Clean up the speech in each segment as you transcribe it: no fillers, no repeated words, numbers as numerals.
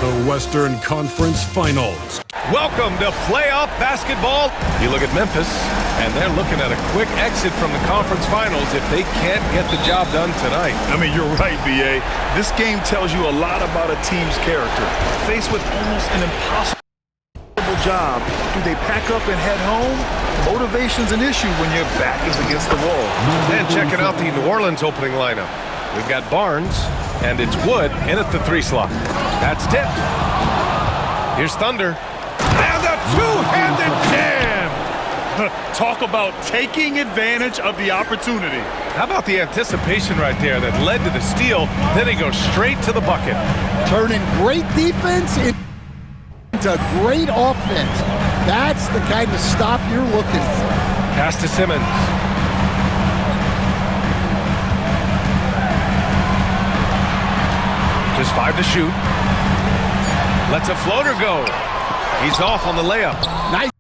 The Western Conference Finals. Welcome to playoff basketball. You look at Memphis, and they're looking at a quick exit from the conference finals if they can't get the job done tonight. I mean, you're right, B.A. This game tells you a lot about a team's character. Faced with almost an impossible job, do they pack up and head home? Motivation's an issue when your back is against the wall. And checking out the New Orleans opening lineup. We've got Barnes, and it's Wood in at the 3 slot. That's tipped. Here's Thunder. And a two-handed jam! Talk about taking advantage of the opportunity. How about the anticipation right there that led to the steal? Then he goes straight to the bucket. Turning great defense into great offense. That's the kind of stop you're looking for. Pass to Simmons. Just 5 to shoot. Lets a floater go. He's off on the layup. Nice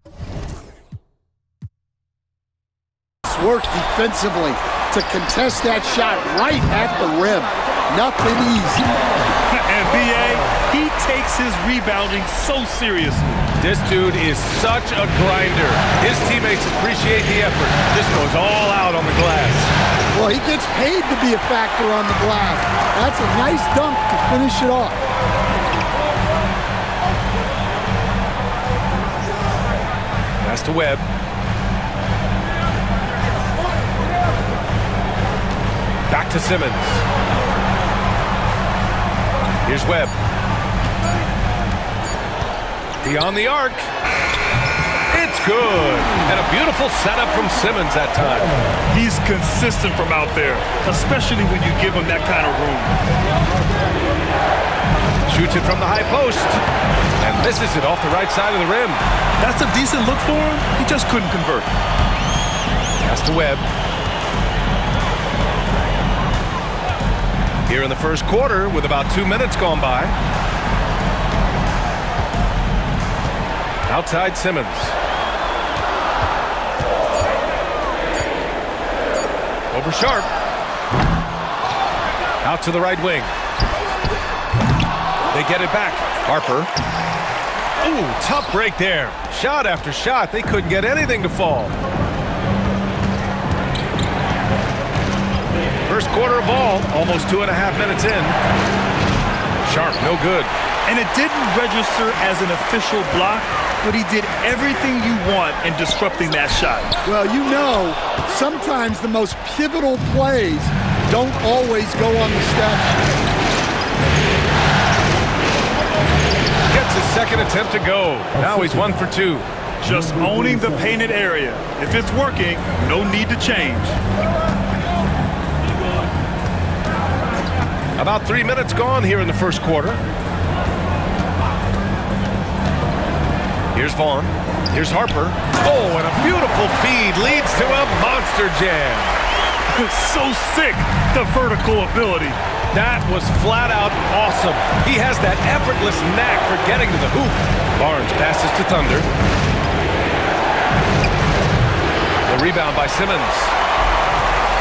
work defensively to contest that shot right at the rim. Nothing easy. And B.A., he takes his rebounding so seriously. This dude is such a grinder. His teammates appreciate the effort. This goes all out on the glass. Well, he gets paid to be a factor on the glass. That's a nice dunk to finish it off. Pass to Webb. Back to Simmons. Here's Webb. Beyond the arc. It's good. And a beautiful setup from Simmons that time. He's consistent from out there, especially when you give him that kind of room. Shoots it from the high post. And misses it off the right side of the rim. That's a decent look for him. He just couldn't convert. Pass to Webb. Here in the first quarter with about 2 minutes gone by. Outside Simmons. Over Sharp. Out to the right wing. They get it back. Harper. Ooh, tough break there. Shot after shot. They couldn't get anything to fall. First quarter of ball. Almost 2.5 minutes in. Sharp, no good. And it didn't register as an official block, but he did everything you want in disrupting that shot. Well, you know, sometimes the most pivotal plays don't always go on the stat sheet. Gets his second attempt to go. Now he's 1 for 2. Just owning the painted area. If it's working, no need to change. About 3 minutes gone here in the first quarter. Here's Vaughn. Here's Harper. Oh, and a beautiful feed leads to a monster jam. So sick, the vertical ability. That was flat out awesome. He has that effortless knack for getting to the hoop. Barnes passes to Thunder. The rebound by Simmons.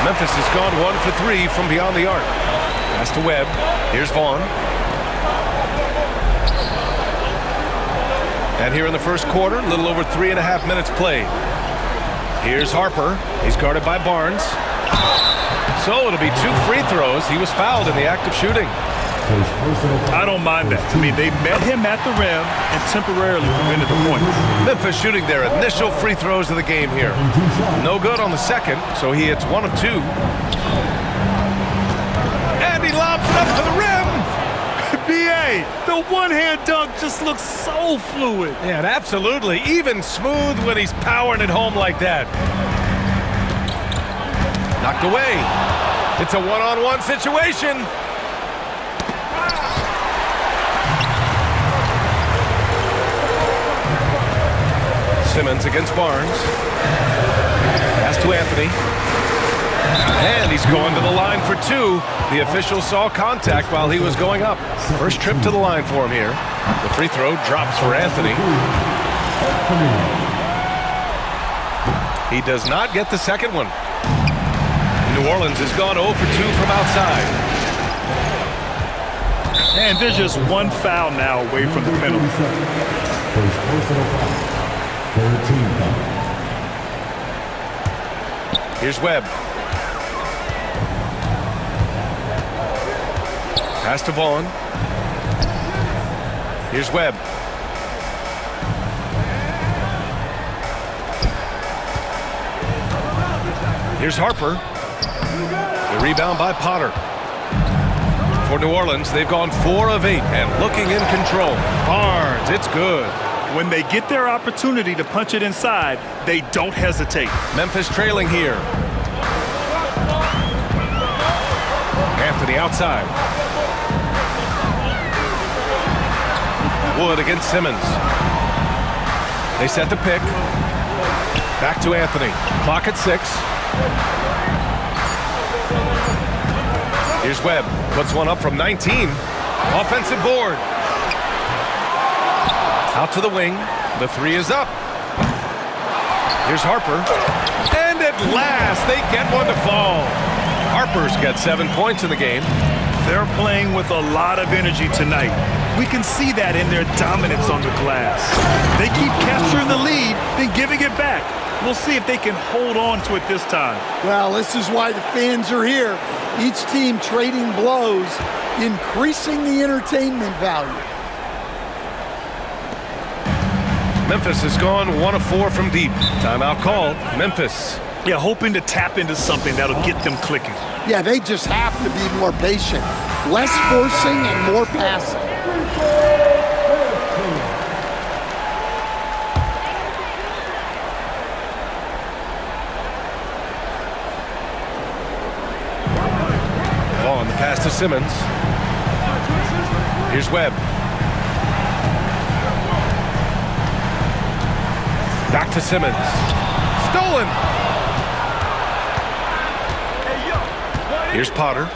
Memphis has gone 1 for 3 from beyond the arc. Pass to Webb. Here's Vaughn. And here in the first quarter, a little over 3.5 minutes played. Here's Harper. He's guarded by Barnes. So it'll be 2 free throws. He was fouled in the act of shooting. I don't mind that. I mean, they met him at the rim and temporarily prevented the points. Memphis shooting their initial free throws of the game here. No good on the second, so he hits 1 of 2. And he lobs it up to the rim. B.A., the one-hand dunk just looks so fluid. Yeah, absolutely. Even smooth when he's powering it home like that. Knocked away. It's a one-on-one situation. Simmons against Barnes. Pass to Anthony. And he's going to the line for 2. The official saw contact while he was going up. First trip to the line for him here. The free throw drops for Anthony. He does not get the second one. New Orleans has gone 0 for 2 from outside. And there's just one foul now away from the penalty. First personal foul. 13 foul. Here's Webb. Pass to Vaughn. Here's Webb. Here's Harper. The rebound by Potter. For New Orleans, they've gone 4 of 8 and looking in control. Barnes, it's good. When they get their opportunity to punch it inside, they don't hesitate. Memphis trailing here. Anthony outside. Wood against Simmons. They set the pick. Back to Anthony. Clock at 6. Here's Webb. Puts one up from 19. Offensive board. Out to the wing. The 3 is up. Here's Harper. And at last, they get one to fall. Harper's got 7 points in the game. They're playing with a lot of energy tonight. We can see that in their dominance on the glass. They keep capturing the lead, then giving it back. We'll see if they can hold on to it this time. Well, this is why the fans are here. Each team trading blows, increasing the entertainment value. Memphis has gone 1 of 4 from deep. Timeout called. Memphis. Yeah, hoping to tap into something that'll get them clicking. Yeah, they just have to be more patient. Less forcing and more passing. Ball on the pass to Simmons. Here's Webb. Back to Simmons. Stolen! Here's Potter.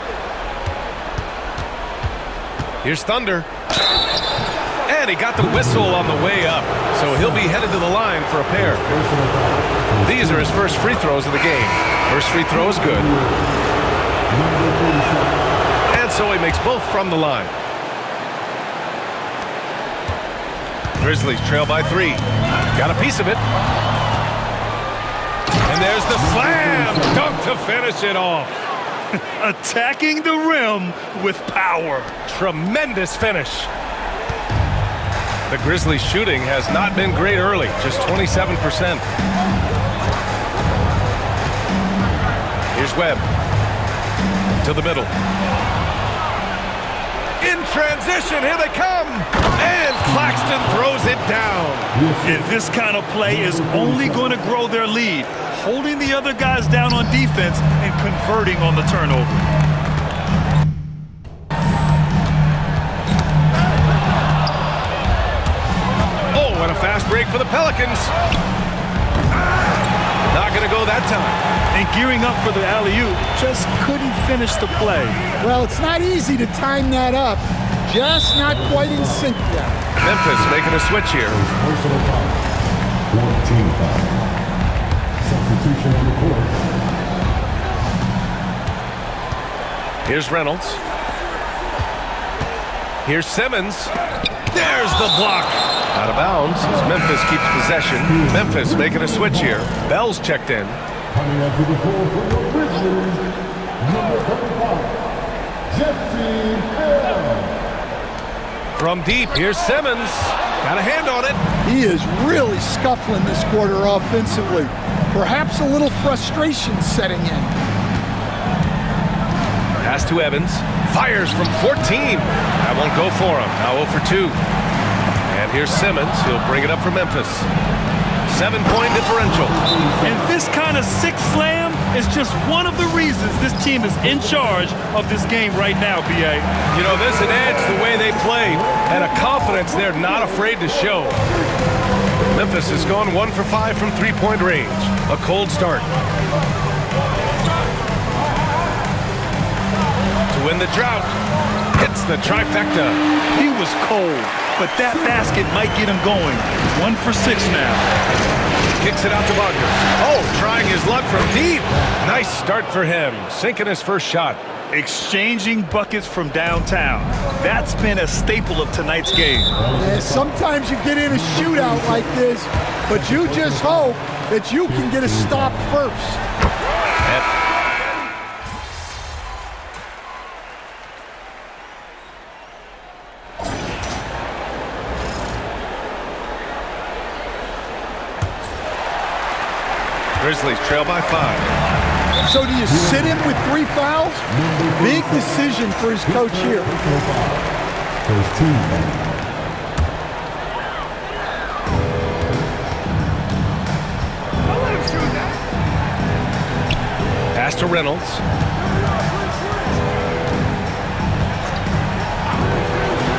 Here's Thunder. And he got the whistle on the way up, so he'll be headed to the line for a pair. These are his first free throws of the game. First free throw is good. And so he makes both from the line. Grizzlies trail by 3. Got a piece of it. And there's the slam dunk to finish it off. Attacking the rim with power. Tremendous finish. The Grizzlies shooting has not been great early, just 27%. Here's Webb. To the middle. In transition, here they come. And Claxton throws it down. And this kind of play is only going to grow their lead. Holding the other guys down on defense and converting on the turnover. Oh, and a fast break for the Pelicans. Not going to go that time. And gearing up for the alley-oop, just couldn't finish the play. Well, it's not easy to time that up. Just not quite in sync yet. Memphis making a switch here. Personal foul. 14 foul. Substitution on the court. Here's Reynolds. Here's Simmons. There's the block. Out of bounds as Memphis keeps possession. Memphis making a switch here. Bell's checked in. Coming up to the floor for the Grizzlies, number 35, Jesse Hill. From deep, here's Simmons. Got a hand on it. He is really scuffling this quarter offensively. Perhaps a little frustration setting in. Pass to Evans. Fires from 14. That won't go for him. Now 0 for 2. And here's Simmons. He'll bring it up for Memphis. 7-point differential. And this kind of six slam is just one of the reasons this team is in charge of this game right now, B.A. You know, there's an edge the way they play and a confidence they're not afraid to show. Memphis has gone 1 for 5 from three-point range. A cold start. To win the drought, hits the trifecta. He was cold, but that basket might get him going. 1 for 6 now. Kicks it out to Wagner. Oh, trying his luck from deep. Nice start for him, sinking his first shot. Exchanging buckets from downtown. That's been a staple of tonight's game. Yeah, sometimes you get in a shootout like this, but you just hope that you can get a stop first. Grizzlies trail by 5. So do you sit him with 3 fouls? Big decision for his coach here. First team. Pass to Reynolds.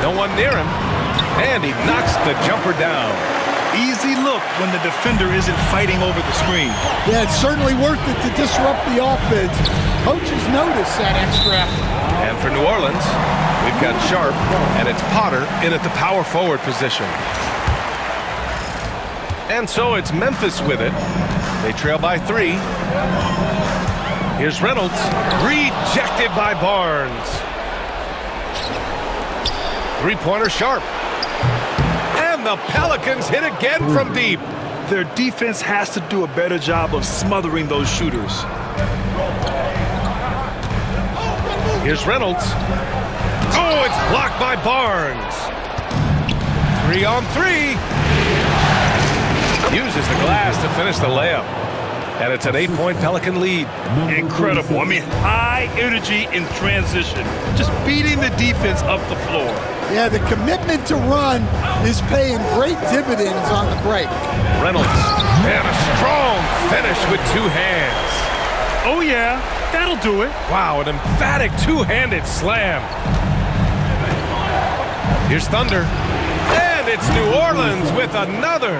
No one near him. And he knocks the jumper down. Easy look when the defender isn't fighting over the screen. Yeah, it's certainly worth it to disrupt the offense. Coaches notice that extra effort. And for New Orleans, we've got Sharp, and it's Potter in at the power forward position. And so it's Memphis with it. They trail by 3. Here's Reynolds, rejected by Barnes. Three-pointer Sharp. And the Pelicans hit again from deep. Their defense has to do a better job of smothering those shooters. Here's Reynolds. Oh, it's blocked by Barnes. 3 on 3. Uses the glass to finish the layup. And it's an 8-point Pelican lead. Incredible. I mean, high energy in transition. Just beating the defense up the floor. Yeah, the commitment to run is paying great dividends on the break. Reynolds, and a strong finish with 2 hands. Oh, yeah, that'll do it. Wow, an emphatic 2-handed slam. Here's Thunder. And it's New Orleans with another.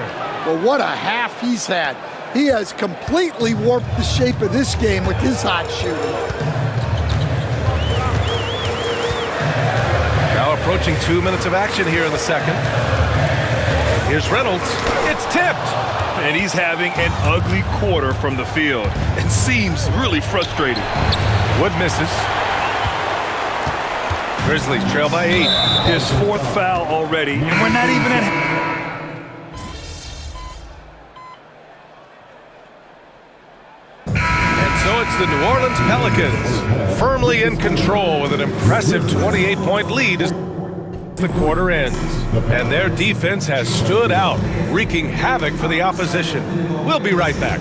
Well, what a half he's had. He has completely warped the shape of this game with his hot shooting. Now approaching 2 minutes of action here in the second. Here's Reynolds. It's tipped. And he's having an ugly quarter from the field and seems really frustrated. Wood misses. Grizzlies trail by 8. His 4th foul already, and we're not even at... So it's the New Orleans Pelicans, firmly in control with an impressive 28-point lead as the quarter ends. And their defense has stood out, wreaking havoc for the opposition. We'll be right back.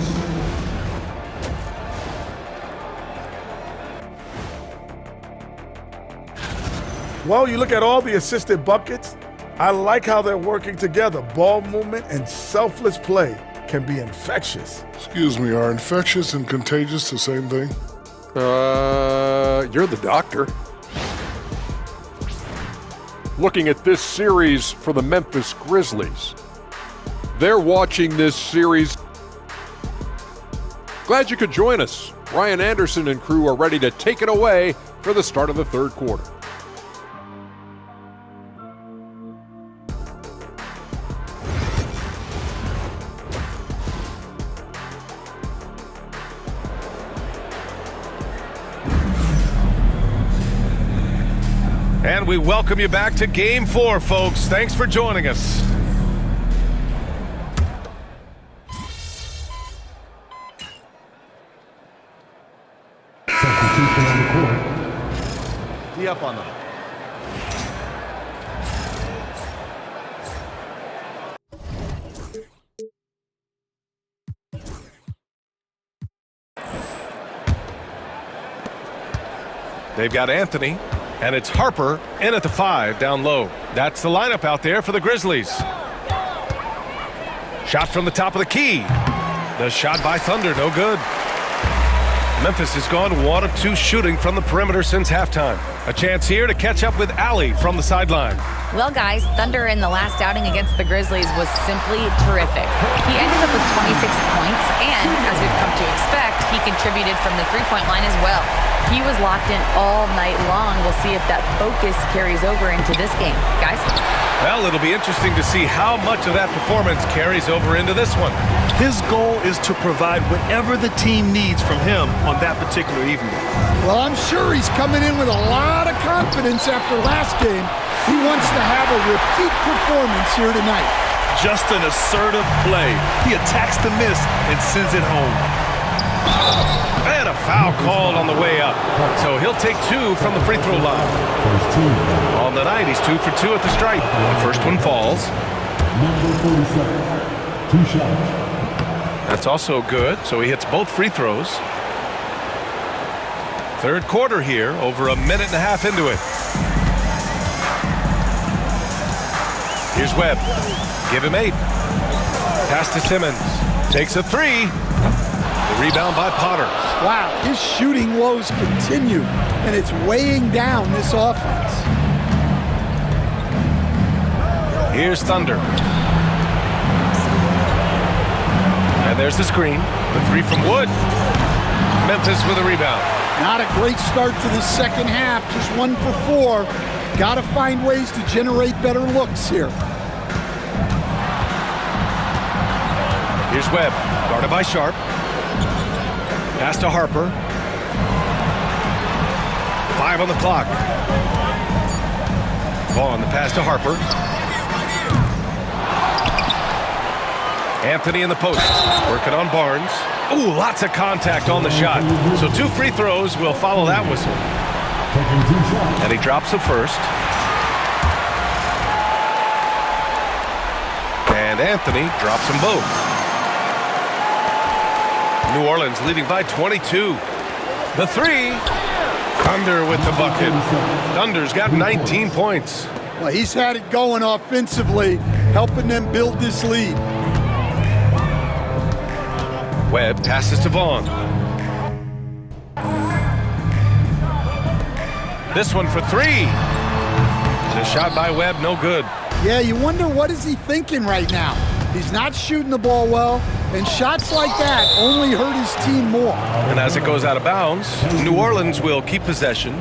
Well, you look at all the assisted buckets, I like how they're working together. Ball movement and selfless play can be infectious. Excuse me, are infectious and contagious the same thing? You're the doctor. Looking at this series for the Memphis Grizzlies. They're watching this series. Glad you could join us. Ryan Anderson and crew are ready to take it away for the start of the third quarter. And we welcome you back to Game 4, folks. Thanks for joining us. Substitution on the court. The tee up on them. They've got Anthony, and it's Harper in at the 5 down low. That's the lineup out there for the Grizzlies. Shot from the top of the key. The shot by Thunder, no good. Memphis has gone 1 of 2 shooting from the perimeter since halftime. A chance here to catch up with Allie from the sideline. Well, guys, Thunder in the last outing against the Grizzlies was simply terrific. He ended up with 26 points, and as we've come to expect, he contributed from the three-point line as well. He was locked in all night long. We'll see if that focus carries over into this game. Guys? Well, it'll be interesting to see how much of that performance carries over into this one. His goal is to provide whatever the team needs from him on that particular evening. Well, I'm sure he's coming in with a lot of confidence after last game. He wants to have a repeat performance here tonight. Just an assertive play. He attacks the miss and sends it home. And a foul called on the way up. So he'll take 2 from the free throw line. On the night, he's 2 for 2 at the stripe. The first one falls. Number 47, 2 shots. That's also good, so he hits both free throws. Third quarter here, over a minute and a half into it. Here's Webb. Give him 8. Pass to Simmons. Takes a 3. The rebound by Potter. Wow, his shooting woes continue, and it's weighing down this offense. Here's Thunder. And there's the screen. The 3 from Wood. Memphis with a rebound. Not a great start to the second half, just 1 for 4. Got to find ways to generate better looks here. Here's Webb, guarded by Sharp. Pass to Harper. 5 on the clock. Vaughn, the pass to Harper. Anthony in the post, working on Barnes. Ooh, lots of contact on the shot. So 2 free throws will follow that whistle. And he drops the first. And Anthony drops them both. New Orleans leading by 22. The 3. Thunder with the bucket. Thunder's got 19 points. Well, he's had it going offensively, helping them build this lead. Webb passes to Vaughn. This one for 3. The shot by Webb, no good. Yeah, you wonder what is he thinking right now. He's not shooting the ball well, and shots like that only hurt his team more. And as it goes out of bounds, New Orleans will keep possession.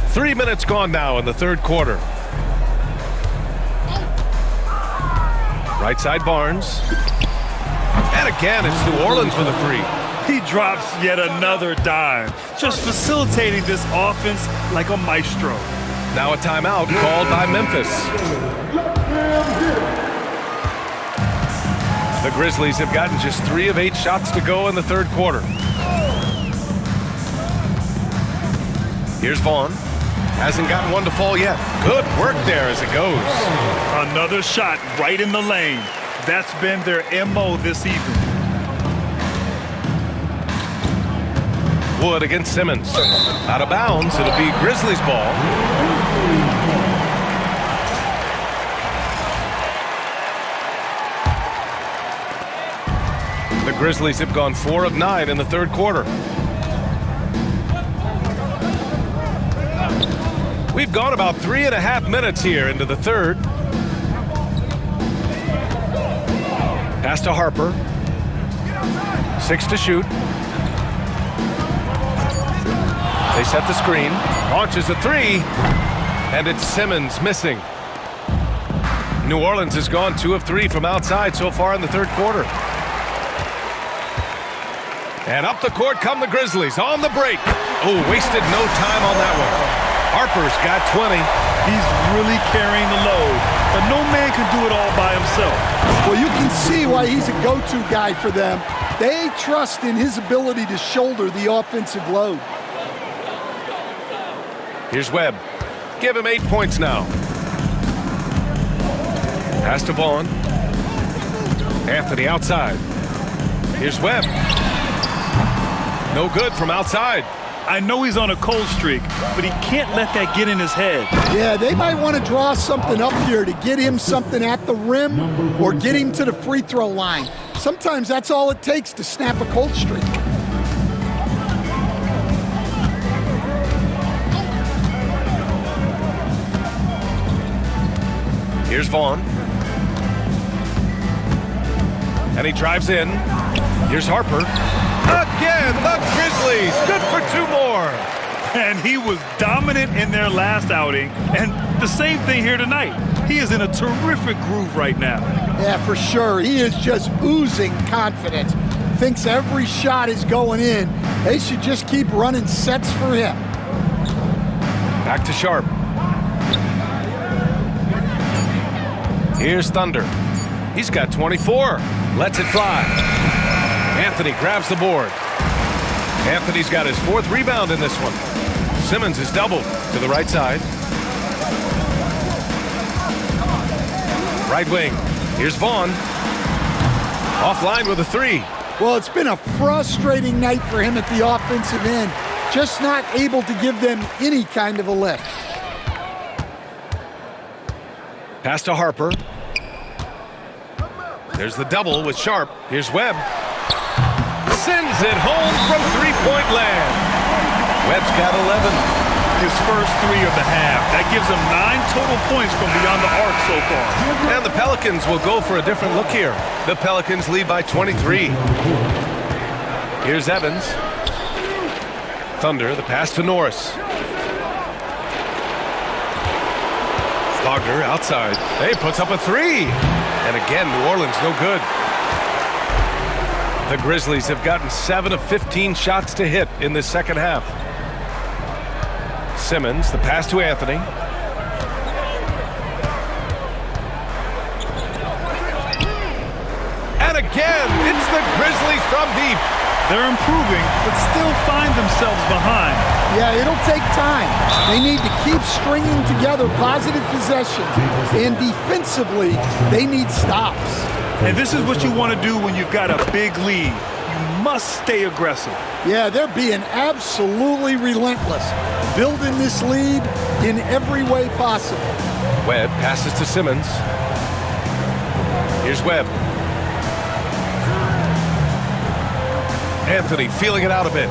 Three minutes gone now in the third quarter. Right side Barnes. And again, it's New Orleans with a 3. He drops yet another dime, just facilitating this offense like a maestro. Now a timeout called by Memphis. The Grizzlies have gotten just 3 of 8 shots to go in the third quarter. Here's Vaughn. Hasn't gotten one to fall yet. Good work there as it goes. Another shot right in the lane. That's been their MO this evening. Wood against Simmons. Out of bounds, it'll be Grizzlies ball. The Grizzlies have gone 4 of 9 in the third quarter. We've gone about 3.5 minutes here into the third. Pass to Harper. 6 to shoot. They set the screen. Launches a 3. And it's Simmons missing. New Orleans has gone 2 of 3 from outside so far in the third quarter. And up the court come the Grizzlies on the break. Oh, wasted no time on that one. Harper's got 20. He's really carrying the load, but no man can do it all by himself. Well, you can see why he's a go-to guy for them. They trust in his ability to shoulder the offensive load. Here's Webb. Give him 8 points now. Pass to Vaughn. Anthony outside. Here's Webb. No good from outside. I know he's on a cold streak, but he can't let that get in his head. Yeah, they might want to draw something up here to get him something at the rim or get him to the free throw line. Sometimes that's all it takes to snap a cold streak. Here's Vaughn. And he drives in. Here's Harper. Again, the Grizzlies. Good for 2 more. And he was dominant in their last outing. And the same thing here tonight. He is in a terrific groove right now. Yeah, for sure. He is just oozing confidence. Thinks every shot is going in. They should just keep running sets for him. Back to Sharp. Here's Thunder. He's got 24. Lets it fly. Anthony grabs the board. Anthony's got his 4th rebound in this one. Simmons is doubled to the right side. Right wing. Here's Vaughn. Offline with a 3. Well, it's been a frustrating night for him at the offensive end. Just not able to give them any kind of a lift. Pass to Harper. There's the double with Sharp. Here's Webb. Sends it home from 3-point land. Webb's got 11. His first 3 of the half. That gives him 9 total points from beyond the arc so far. And the Pelicans will go for a different look here. The Pelicans lead by 23. Here's Evans. Thunder, the pass to Norris. Wagner outside. He puts up a 3. And again, New Orleans no good. The Grizzlies have gotten 7 of 15 shots to hit in this second half. Simmons, the pass to Anthony. And again, it's the Grizzlies from deep. They're improving, but still find themselves behind. Yeah, it'll take time. They need to keep stringing together positive possessions. And defensively, they need stops. And this is what you want to do when you've got a big lead. You must stay aggressive. Yeah, they're being absolutely relentless, building this lead in every way possible. Webb passes to Simmons. Here's Webb. Anthony feeling it out a bit.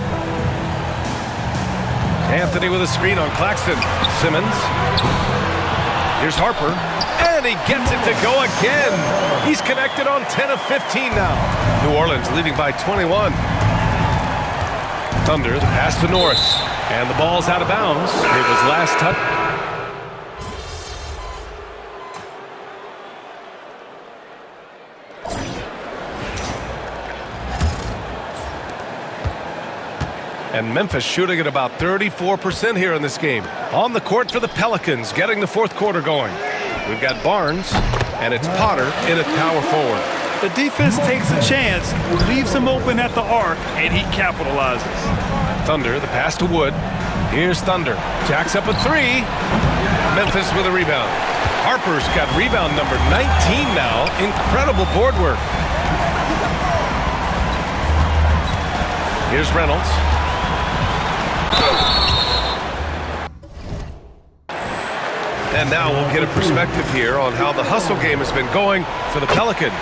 Anthony with a screen on Claxton. Simmons. Here's Harper. And he gets it to go again. He's connected on 10 of 15 now. New Orleans leading by 21. Thunder, the pass to Norris. And the ball's out of bounds. It was last touch. And Memphis shooting at about 34% here in this game. On the court for the Pelicans, getting the 4th quarter going. We've got Barnes, and it's Potter in at power forward. The defense takes a chance, leaves him open at the arc, and he capitalizes. Thunder, the pass to Wood. Here's Thunder. Jacks up a 3. Memphis with a rebound. Harper's got rebound number 19 now. Incredible board work. Here's Reynolds. And now we'll get a perspective here on how the hustle game has been going for the Pelicans.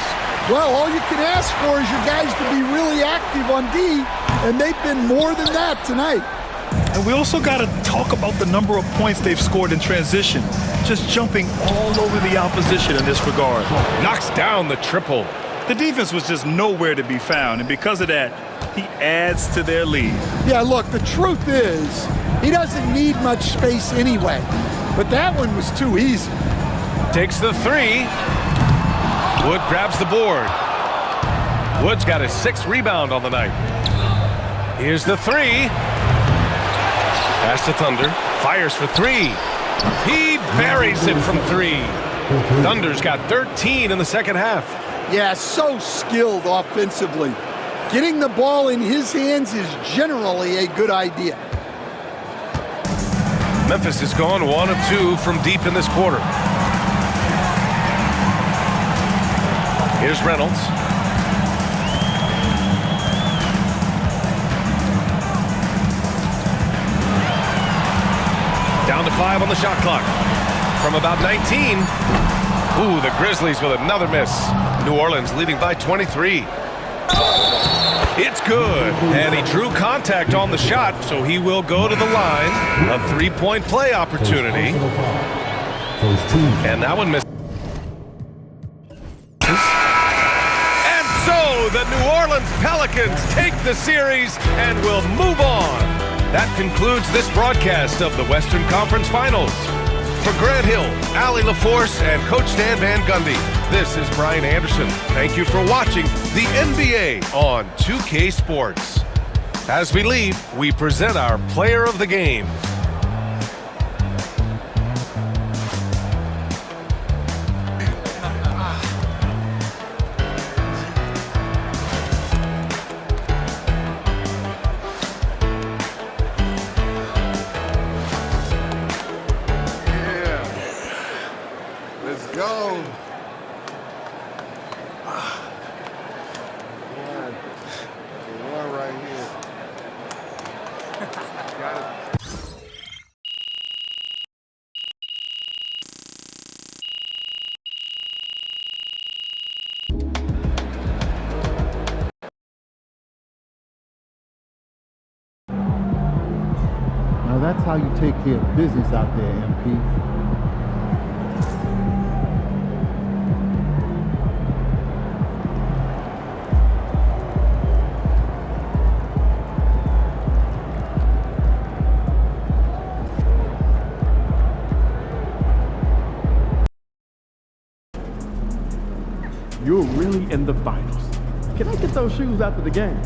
Well, all you can ask for is your guys to be really active on D, and they've been more than that tonight. And we also got to talk about the number of points they've scored in transition, just jumping all over the opposition in this regard. Knocks down the triple. The defense was just nowhere to be found, and because of that, he adds to their lead. Yeah, look, the truth is, he doesn't need much space anyway, but that one was too easy. Takes the 3. Wood grabs the board. Wood's got his 6th rebound on the night. Here's the 3. Pass to Thunder. Fires for 3. He buries it from 3. Thunder's got 13 in the second half. Yeah, so skilled offensively. Getting the ball in his hands is generally a good idea. Memphis has gone 1 of 2 from deep in this quarter. Here's Reynolds. Down to 5 on the shot clock. From about 19. Ooh, the Grizzlies with another miss. New Orleans leading by 23. It's good. And he drew contact on the shot, so he will go to the line. A 3-point play opportunity. And that one missed. And so the New Orleans Pelicans take the series and will move on. That concludes this broadcast of the Western Conference Finals. For Grant Hill, Allie LaForce, and Coach Dan Van Gundy, this is Brian Anderson. Thank you for watching the NBA on 2K Sports. As we leave, we present our player of the game. Now that's how you take care of business out there, MP. You're really in the finals. Can I get those shoes after the game?